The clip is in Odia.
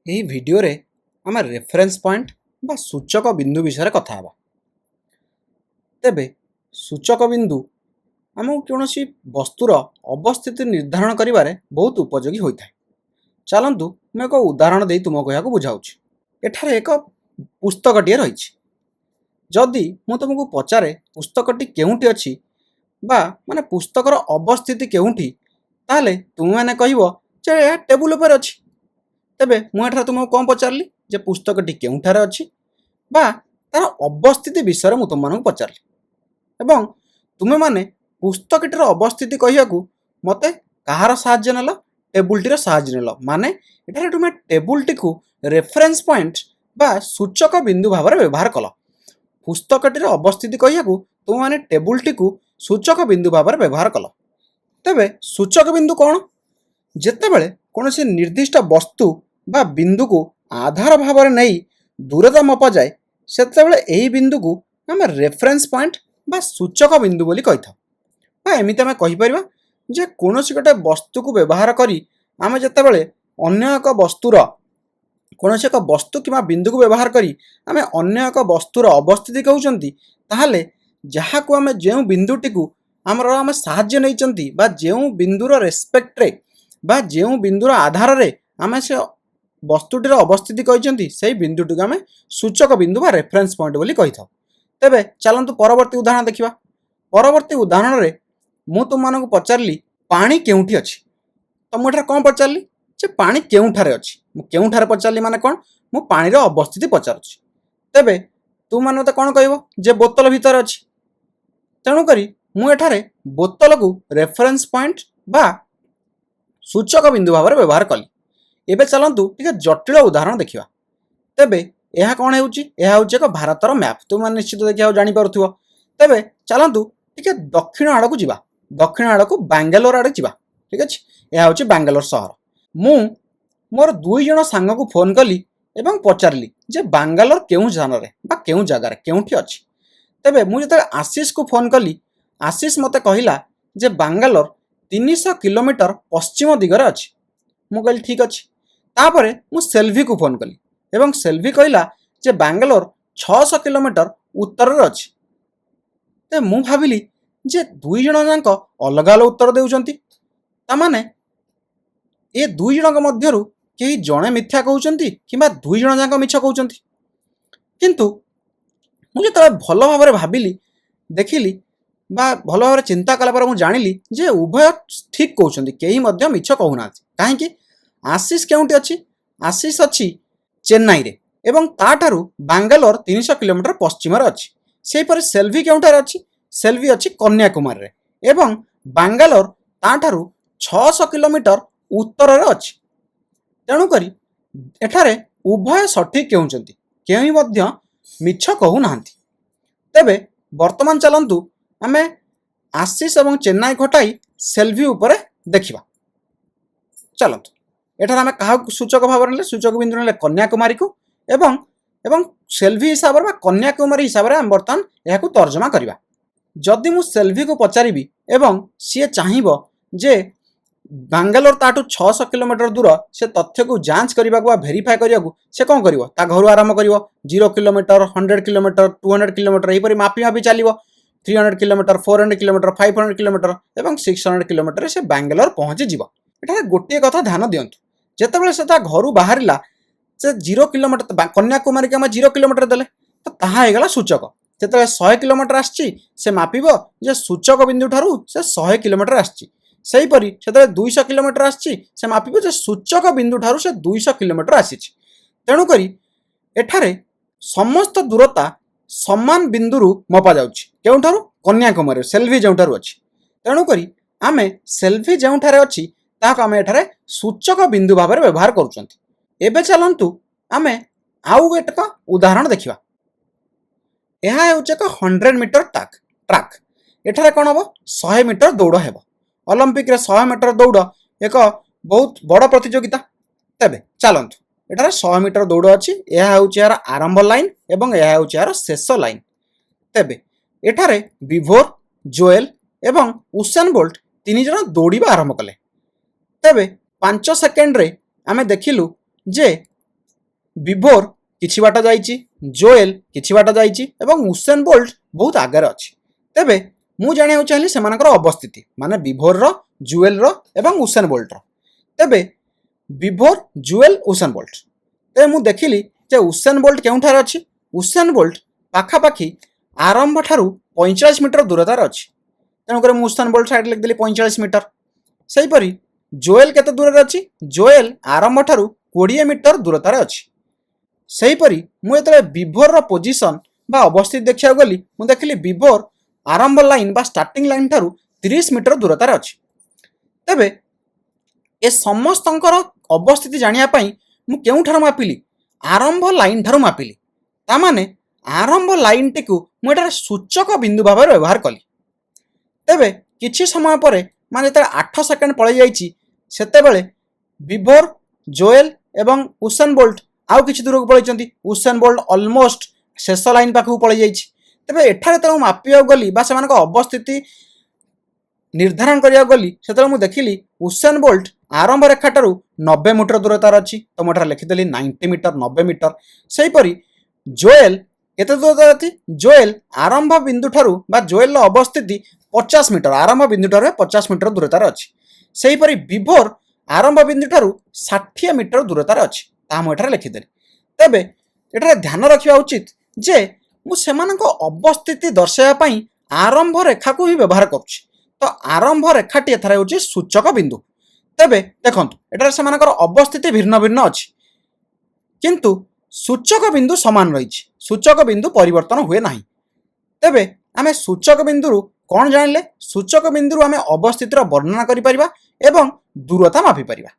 ଏହି ଭିଡ଼ିଓରେ ଆମେ ରେଫରେନ୍ସ ପଏଣ୍ଟ ବା ସୂଚକ ବିନ୍ଦୁ ବିଷୟରେ କଥା ହେବା। ତେବେ ସୂଚକ ବିନ୍ଦୁ ଆମକୁ କୌଣସି ବସ୍ତୁର ଅବସ୍ଥିତି ନିର୍ଦ୍ଧାରଣ କରିବାରେ ବହୁତ ଉପଯୋଗୀ ହୋଇଥାଏ। ଚାଲନ୍ତୁ ମୁଁ ଏକ ଉଦାହରଣ ଦେଇ ତୁମକୁ ଏହାକୁ ବୁଝାଉଛି। ଏଠାରେ ଏକ ପୁସ୍ତକଟିଏ ରହିଛି। ଯଦି ମୁଁ ତୁମକୁ ପଚାରେ ପୁସ୍ତକଟି କେଉଁଠି ଅଛି ବା ମାନେ ପୁସ୍ତକର ଅବସ୍ଥିତି କେଉଁଠି, ତାହେଲେ ତୁମେମାନେ କହିବ ଯେ ଏହା ଟେବୁଲ ଉପରେ ଅଛି। ତେବେ ମୁଁ ଏଠାରେ ତୁମକୁ କ'ଣ ପଚାରିଲି ଯେ ପୁସ୍ତକଟି କେଉଁଠାରେ ଅଛି ବା ତାର ଅବସ୍ଥିତି ବିଷୟରେ ମୁଁ ତୁମମାନଙ୍କୁ ପଚାରିଲି, ଏବଂ ତୁମେମାନେ ପୁସ୍ତକଟିର ଅବସ୍ଥିତି କହିବାକୁ ମୋତେ କାହାର ସାହାଯ୍ୟ ନେଲ? ଟେବୁଲଟିର ସାହାଯ୍ୟ ନେଲ। ମାନେ ଏଠାରେ ତୁମେ ଟେବୁଲଟିକୁ ରେଫରେନ୍ସ ପଏଣ୍ଟ ବା ସୂଚକ ବିନ୍ଦୁ ଭାବରେ ବ୍ୟବହାର କଲ। ପୁସ୍ତକଟିର ଅବସ୍ଥିତି କହିବାକୁ ତୁମେମାନେ ଟେବୁଲଟିକୁ ସୂଚକ ବିନ୍ଦୁ ଭାବରେ ବ୍ୟବହାର କଲ। ତେବେ ସୂଚକ ବିନ୍ଦୁ କ'ଣ? ଯେତେବେଳେ କୌଣସି ନିର୍ଦ୍ଦିଷ୍ଟ ବସ୍ତୁ ବା ବିନ୍ଦୁକୁ ଆଧାର ଭାବରେ ନେଇ ଦୂରତା ମପାଯାଏ, ସେତେବେଳେ ଏହି ବିନ୍ଦୁକୁ ଆମେ ରେଫରେନ୍ସ ପଏଣ୍ଟ ବା ସୂଚକ ବିନ୍ଦୁ ବୋଲି କହିଥାଉ। ବା ଏମିତି ଆମେ କହିପାରିବା ଯେ କୌଣସି ଗୋଟେ ବସ୍ତୁକୁ ବ୍ୟବହାର କରି ଆମେ ଯେତେବେଳେ ଅନ୍ୟ ଏକ ବସ୍ତୁର କୌଣସି ଏକ ବସ୍ତୁ କିମ୍ବା ବିନ୍ଦୁକୁ ବ୍ୟବହାର କରି ଆମେ ଅନ୍ୟ ଏକ ବସ୍ତୁର ଅବସ୍ଥିତି କହୁଛନ୍ତି, ତାହେଲେ ଯାହାକୁ ଆମେ ଯେଉଁ ବିନ୍ଦୁଟିକୁ ଆମେ ସାହାଯ୍ୟ ନେଇଛନ୍ତି ବା ଯେଉଁ ବିନ୍ଦୁର ରେସ୍ପେକ୍ଟରେ ବା ଯେଉଁ ବିନ୍ଦୁର ଆଧାରରେ ଆମେ ସେ ବସ୍ତୁଟିର ଅବସ୍ଥିତି କହିଛନ୍ତି, ସେହି ବିନ୍ଦୁଟିକୁ ଆମେ ସୂଚକ ବିନ୍ଦୁ ବା ରେଫରେନ୍ସ ପଏଣ୍ଟ ବୋଲି କହିଥାଉ। ତେବେ ଚାଲନ୍ତୁ ପରବର୍ତ୍ତୀ ଉଦାହରଣ ଦେଖିବା। ପରବର୍ତ୍ତୀ ଉଦାହରଣରେ ମୁଁ ତୁମମାନଙ୍କୁ ପଚାରିଲି ପାଣି କେଉଁଠି ଅଛି। ତ ମୁଁ ଏଠାରେ କ'ଣ ପଚାରିଲି ଯେ ପାଣି କେଉଁଠାରେ ଅଛି। ମୁଁ କେଉଁଠାରେ ପଚାରିଲି ମାନେ କ'ଣ? ମୁଁ ପାଣିର ଅବସ୍ଥିତି ପଚାରୁଛି। ତେବେ ତୁମମାନେ ମୋତେ କ'ଣ କହିବ ଯେ ବୋତଲ ଭିତରେ ଅଛି। ତେଣୁକରି ମୁଁ ଏଠାରେ ବୋତଲକୁ ରେଫରେନ୍ସ ପଏଣ୍ଟ ବା ସୂଚକ ବିନ୍ଦୁ ଭାବରେ ବ୍ୟବହାର କଲି। ଏବେ ଚାଲନ୍ତୁ ଟିକେ ଜଟିଳ ଉଦାହରଣ ଦେଖିବା। ତେବେ ଏହା କ'ଣ ହେଉଛି? ଏହା ହେଉଛି ଏକ ଭାରତର ମ୍ୟାପ୍। ତୁମମାନେ ନିଶ୍ଚିତ ଦେଖି ଆଉ ଜାଣିପାରୁଥିବ। ତେବେ ଚାଲନ୍ତୁ ଟିକେ ଦକ୍ଷିଣ ଆଡ଼କୁ ଯିବା। ଦକ୍ଷିଣ ଆଡ଼କୁ ବାଙ୍ଗାଲୋର ଆଡ଼େ ଯିବା। ଠିକ୍ ଅଛି, ଏହା ହେଉଛି ବାଙ୍ଗାଲୋର ସହର। ମୁଁ ମୋର 2 ଜଣ ସାଙ୍ଗକୁ ଫୋନ୍ କଲି ଏବଂ ପଚାରିଲି ଯେ ବାଙ୍ଗାଲୋର କେଉଁ ସ୍ଥାନରେ ବା କେଉଁ ଜାଗାରେ କେଉଁଠି ଅଛି। ତେବେ ମୁଁ ଯେତେବେଳେ ଆଶିଷକୁ ଫୋନ୍ କଲି, ଆଶିଷ ମୋତେ କହିଲା ଯେ ବାଙ୍ଗାଲୋର 300 କିଲୋମିଟର ପଶ୍ଚିମ ଦିଗରେ ଅଛି। ମୁଁ କହିଲି ଠିକ୍ ଅଛି। ତାପରେ ମୁଁ ସେଲ୍ଭିକୁ ଫୋନ୍ କଲି ଏବଂ ସେଲ୍ଭି କହିଲା ଯେ ବାଙ୍ଗାଲୋର 600 କିଲୋମିଟର ଉତ୍ତରରେ ଅଛି। ତେବେ ମୁଁ ଭାବିଲି ଯେ 2 ଜଣ ଯାକ ଅଲଗା ଅଲଗା ଉତ୍ତର ଦେଉଛନ୍ତି। ତାମାନେ ଏ 2 ଜଣଙ୍କ ମଧ୍ୟରୁ କେହି ଜଣେ ମିଥ୍ୟା କହୁଛନ୍ତି କିମ୍ବା 2 ଜଣ ଯାକ ମିଛ କହୁଛନ୍ତି। କିନ୍ତୁ ମୁଁ ଯେତେବେଳେ ଭଲ ଭାବରେ ଭାବିଲି, ଦେଖିଲି ବା ଭଲ ଭାବରେ ଚିନ୍ତା କଲା ପରେ ମୁଁ ଜାଣିଲି ଯେ ଉଭୟ ଠିକ୍ କହୁଛନ୍ତି, କେହି ମଧ୍ୟ ମିଛ କହୁନାହାନ୍ତି। କାହିଁକି? ଆଶିଷ କେଉଁଠି ଅଛି? ଆଶିଷ ଅଛି ଚେନ୍ନାଇରେ ଏବଂ ତାଠାରୁ ବାଙ୍ଗାଲୋର 300 କିଲୋମିଟର ପଶ୍ଚିମରେ ଅଛି। ସେହିପରି ସେଲ୍ଭି କେଉଁଠାରେ ଅଛି? ସେଲ୍ଭି ଅଛି କନ୍ୟାକୁମାରୀରେ ଏବଂ ବାଙ୍ଗାଲୋର ତାଠାରୁ 600 କିଲୋମିଟର ଉତ୍ତରରେ ଅଛି। ତେଣୁକରି ଏଠାରେ ଉଭୟ ସଠିକ୍ କହୁଛନ୍ତି, କେହି ମଧ୍ୟ ମିଛ କହୁନାହାନ୍ତି। ତେବେ ବର୍ତ୍ତମାନ ଚାଲନ୍ତୁ ଆମେ ଆଶିଷ ଏବଂ ଚେନ୍ନାଇ ଘଟାଇ ସେଲ୍ଭି ଉପରେ ଦେଖିବା। ଚାଲନ୍ତୁ ଏଠାରେ ଆମେ କାହାକୁ ସୂଚକ ଭାବରେ ନେଲେ? ସୂଚକ ବିନ୍ଦୁ ନେଲେ କନ୍ୟାକୁମାରୀକୁ ଏବଂ ଏବଂ ସେଲ୍ଭି ହିସାବରେ ବା କନ୍ୟାକୁମାରୀ ହିସାବରେ ଆମେ ବର୍ତ୍ତମାନ ଏହାକୁ ତର୍ଜମା କରିବା। ଯଦି ମୁଁ ସେଲ୍ଭିକୁ ପଚାରିବି ଏବଂ ସିଏ ଚାହିଁବ ଯେ ବାଙ୍ଗାଲୋର ତାଠୁ 600 କିଲୋମିଟର ଦୂର, ସେ ତଥ୍ୟକୁ ଯାଞ୍ଚ କରିବାକୁ ବା ଭେରିଫାଏ କରିବାକୁ ସେ କ'ଣ କରିବ? ତା ଘରୁ ଆରମ୍ଭ କରିବ। 0 କିଲୋମିଟର, 100 କିଲୋମିଟର, 200 କିଲୋମିଟର ଏହିପରି ମାପି ମାପି ଚାଲିବ। 300 କିଲୋମିଟର, 400 କିଲୋମିଟର, 500 କିଲୋମିଟର ଏବଂ 600 କିଲୋମିଟରରେ ସେ ବାଙ୍ଗାଲୋର ପହଞ୍ଚିଯିବ। ଏଠାରେ ଗୋଟିଏ କଥା ଧ୍ୟାନ ଦିଅନ୍ତୁ, ଯେତେବେଳେ ସେ ତା ଘରୁ ବାହାରିଲା, ସେ 0 କିଲୋମିଟର, କନ୍ୟାକୁମାରୀକୁ ଆମେ 0 କିଲୋମିଟର ଦେଲେ ତ ତାହା ହେଇଗଲା ସୂଚକ। ଯେତେବେଳେ 100 କିଲୋମିଟର ଆସିଛି, ସେ ମାପିବ ଯେ ସୂଚକ ବିନ୍ଦୁ ଠାରୁ ସେ 100 କିଲୋମିଟର ଆସିଛି। ସେହିପରି ସେତେବେଳେ 200 କିଲୋମିଟର ଆସିଛି, ସେ ମାପିବ ଯେ ସୂଚକ ବିନ୍ଦୁ ଠାରୁ ସେ 200 କିଲୋମିଟର ଆସିଛି। ତେଣୁକରି ଏଠାରେ ସମସ୍ତ ଦୂରତା ସମାନ ବିନ୍ଦୁରୁ ମପା ଯାଉଛି। କେଉଁଠାରୁ? କନ୍ୟାକୁମାରୀରୁ, ସେଲ୍ଭି ଯେଉଁଠାରୁ ଅଛି। ତେଣୁକରି ଆମେ ସେଲ୍ଭି ଯେଉଁଠାରେ ଅଛି ତାହାକୁ ଆମେ ଏଠାରେ ସୂଚକ ବିନ୍ଦୁ ଭାବରେ ବ୍ୟବହାର କରୁଛନ୍ତି। ଏବେ ଚାଲନ୍ତୁ ଆମେ ଆଉ ଏକ ଉଦାହରଣ ଦେଖିବା। ଏହା ହେଉଛି ଏକ 100 ମିଟର ଟ୍ରାକ୍। ଏଠାରେ କ'ଣ ହେବ? 100 ମିଟର ଦୌଡ଼ ହେବ। ଅଲିମ୍ପିକରେ 100 ମିଟର ଦୌଡ଼ ଏକ ବହୁତ ବଡ଼ ପ୍ରତିଯୋଗିତା। ତେବେ ଚାଲନ୍ତୁ ଏଠାରେ 100 ମିଟର ଦୌଡ଼ ଅଛି। ଏହା ହେଉଛି ଏହାର ଆରମ୍ଭ ଲାଇନ୍ ଏବଂ ଏହା ହେଉଛି ଏହାର ଶେଷ ଲାଇନ୍। ତେବେ ଏଠାରେ ବିଭୋର, ଜୋଏଲ ଏବଂ ଉସେନ ବୋଲ୍ଟ 3 ଜଣ ଦୌଡ଼ିବା ଆରମ୍ଭ କଲେ। ତେବେ 5 ସେକେଣ୍ଡରେ ଆମେ ଦେଖିଲୁ ଯେ विभोर किछि बाट जाइछि, जोएल किछि बाट जाइछि एवं उसेन बोल्ट बहुत आगे अछि। तेबे मु जानिବାକୁ चाहली सेमानकर अवस्थिति माने विभोर रो, जुएल रो एवं उसेन बोल्ट रो। तेबे विभोर, जुएल, उसेन बोल्ट। तेबे मु देखिली जे उसेन बोल्ट केउठार अछि। उसेन बोल्ट पाखापाखि आरंभ ठारू 45 मीटर दूरतार अछि। तेणुक मु उसेन बोल्ट साइड लिखिदेली 45 मीटर। सेहीपरि जोएल केते दूर अछि? जोएल आरंभ ठारू 20 मीटर दूरतार अछि। सेहीपरि मु जेतले विभोर रो पोजिशन बा अवस्थित देखिया गली मु देखिली विभोर आरंभ लाइन बा स्टार्टिंग लाइन ठारू 30 मीटर दूरतार अछि। तेबे ए समस्तंकर अवस्थिति जानिया पई मु केउठार मापिली? आरंभ लाइन ठारू मापिली। ता माने आरंभ लाइन टिकु मु एटार सूचक बिंदु भाव व्यवहार कली। तेबे किछि समय परे माने जेतले 8 सेकेंड पळै जाईछि सेतेबेले विभोर, जोएल एवं उसेन बोल्ट आउ किछि दूर को पळैचंती। उसेन बोल्ट ऑलमोस्ट शेष लाइन पाखु पळै जाईछि। तेबे एठारे त मापिया गली बा सेमानक अवस्थिति निर्धारण करिया गली सेतले मु देखिली उसेन बोल्ट आरंभ रेखाटारू 90 मीटर दूरतार अछि। तो मु एठारे लिखिदेली 90 मीटर 90 मीटर। सेहीपरि जोएल केते दूरतार अछि? जोएल आरंभ बिंदु ठारू बा जोएल रो अवस्थिति 50 मीटर, आरंभ बिंदु ठारू 50 मीटर दूरतार अछि। सेहीपरि विभोर आरंभ बिंदु ठारू 60 मीटर दूरतार अछि। ता मु एठारे लिखिदेली। तेबे एठारे ध्यान रखिबा उचित जे मु सेमानक अवस्थिति दर्शाया पई आरंभ रेखा को ही व्यवहार करूछि। तो आरंभ रेखाटी एथारे होछि सूचक बिंदु। तेबे देखंतु एठारे सेमानकर अवस्थिति भिन्न भिन्न अछि किंतु सूचक बिंदु समान रहिछि। सूचक बिंदु परिवर्तन हुए नाही। तेबे आमे सूचक बिंदु कोन जानिले? सूचक बिंदु आमे अवस्थितिर वर्णना करि परिबा एवं दूरता मापि परिबा।